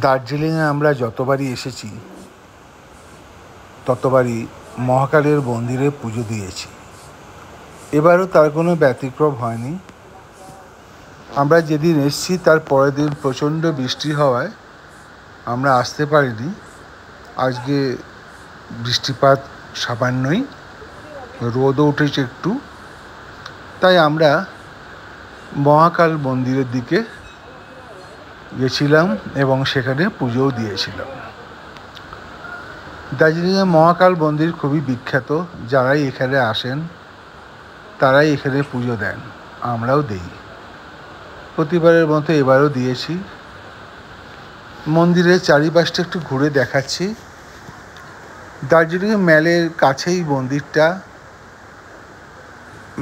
দার্জিলিংয়ে আমরা যতবারই এসেছি ততবারই মহাকালের মন্দিরে পুজো দিয়েছি। এবারও তার কোনো ব্যতিক্রম হয়নি। আমরা যেদিন এসেছি তার পরের দিন প্রচণ্ড বৃষ্টি হওয়ায় আমরা আসতে পারিনি। আজকে বৃষ্টিপাত সামান্যই, রোদও উঠেছে একটু, তাই আমরা মহাকাল মন্দিরের দিকে গেছিলাম এবং সেখানে পুজোও দিয়েছিলাম। দার্জিলিংয়ে মহাকাল মন্দির খুবই বিখ্যাত। যারাই এখানে আসেন তারাই এখানে পুজো দেন, আমরাও দিই। প্রতিবারের মতো এবারও দিয়েছি। মন্দিরের চারিপাশটা একটু ঘুরে দেখাচ্ছি। দার্জিলিংয়ে ম্যালের কাছেই মন্দিরটা।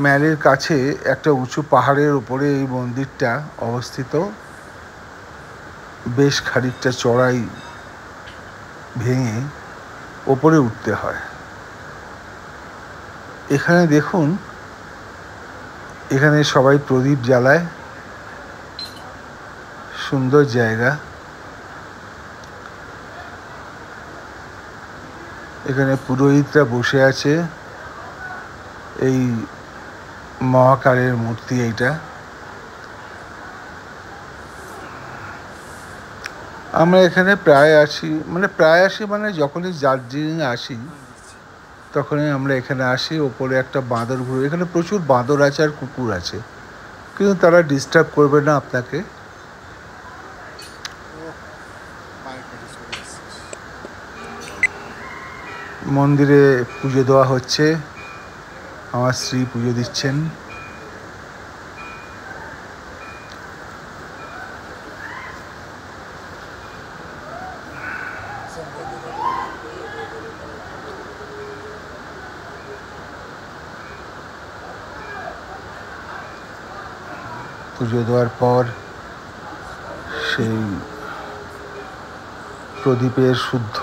ম্যালের কাছে একটা উঁচু পাহাড়ের উপরে এই মন্দিরটা অবস্থিত। বেশ খানিকটা চড়াই ভেঙে ওপরে উঠতে হয়। এখানে দেখুন, এখানে সবাই প্রদীপ জ্বালায়, সুন্দর জায়গা। এখানে পুরোহিতরা বসে আছে। এই মহাকালের মূর্তি এইটা। আমরা এখানে প্রায় আসি, মানে যখনই দার্জিলিং আসি তখনই আমরা এখানে আসি। ওপরে একটা বাঁদর ঘুরে, এখানে প্রচুর বাঁদর আছে আর কুকুর আছে, কিন্তু তারা ডিস্টার্ব করবে না আপনাকে। মন্দিরে পুজো দেওয়া হচ্ছে, আমার স্ত্রী পুজো দিচ্ছেন। পুজো দেওয়ার পর সেই প্রদীপের শুদ্ধ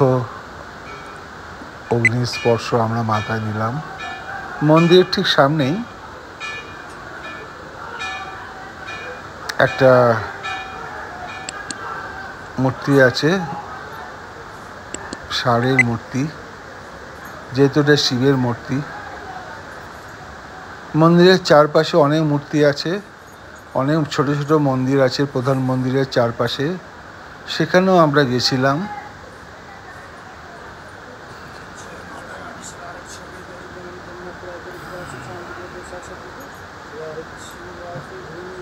অগ্নিস্পর্শ আমরা মাথায় নিলাম। মন্দিরের ঠিক সামনেই একটা মূর্তি আছে, ষাঁড়ের মূর্তি, যেহেতু এটা শিবের মূর্তি। মন্দিরের চারপাশে অনেক মূর্তি আছে, অনেক ছোট ছোট মন্দির আছে প্রধান মন্দিরের চারপাশে, সেখানেও আমরা গেছিলাম।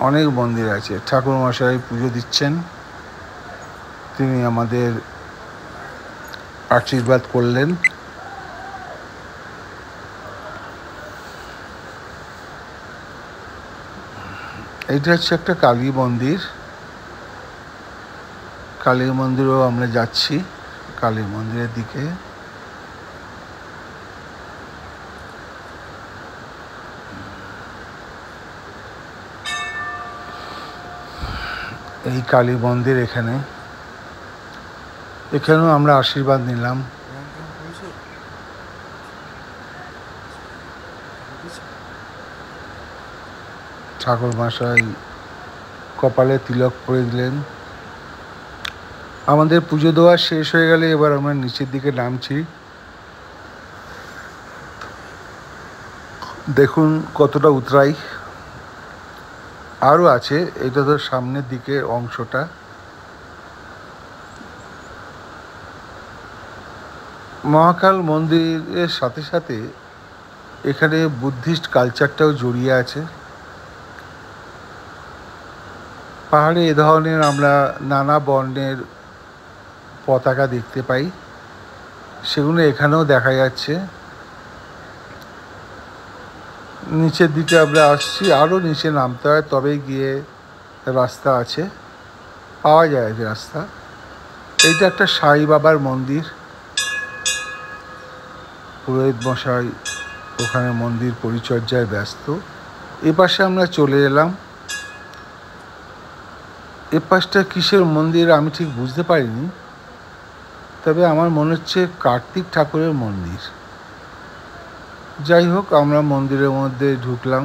অনেক মন্দির আছে। ঠাকুরমশাই পুজো দিচ্ছেন, তিনি আমাদের আশীর্বাদ করলেন। এইটা হচ্ছে একটা কালী মন্দির। কালী মন্দিরেও আমরা যাচ্ছি, কালী মন্দিরের দিকে। এই কালী মন্দির, এখানেও আমরা আশীর্বাদ নিলাম। ঠাকুরমশাই কপালে তিলক পরে দিলেন। আমাদের পুজো দেওয়া শেষ হয়ে গেলে এবার আমরা নিচের দিকে নামছি। দেখুন কতটা উতরাই আরও আছে। এটা তো সামনের দিকে অংশটা। মহাকাল মন্দিরের সাথে সাথে এখানে বুদ্ধিস্ট কালচারটাও জড়িয়ে আছে। পাহাড়ে এ ধরনের আমরা নানা বর্ণের পতাকা দেখতে পাই, সেগুলো এখানেও দেখা যাচ্ছে। নিচের দিকে আমরা আসছি, আরও নিচে নামতে হয় তবেই গিয়ে রাস্তা আছে, পাওয়া যায় রাস্তা। এইটা একটা সাই বাবার মন্দির। পুরোহিত মশাই ওখানে মন্দির পরিচর্যায় ব্যস্ত। এপাশে আমরা চলে এলাম। এপাশটা কিসের মন্দির আমি ঠিক বুঝতে পারিনি, তবে আমার মনে হচ্ছে কার্তিক ঠাকুরের মন্দির। যাই হোক, আমরা মন্দিরের মধ্যে ঢুকলাম।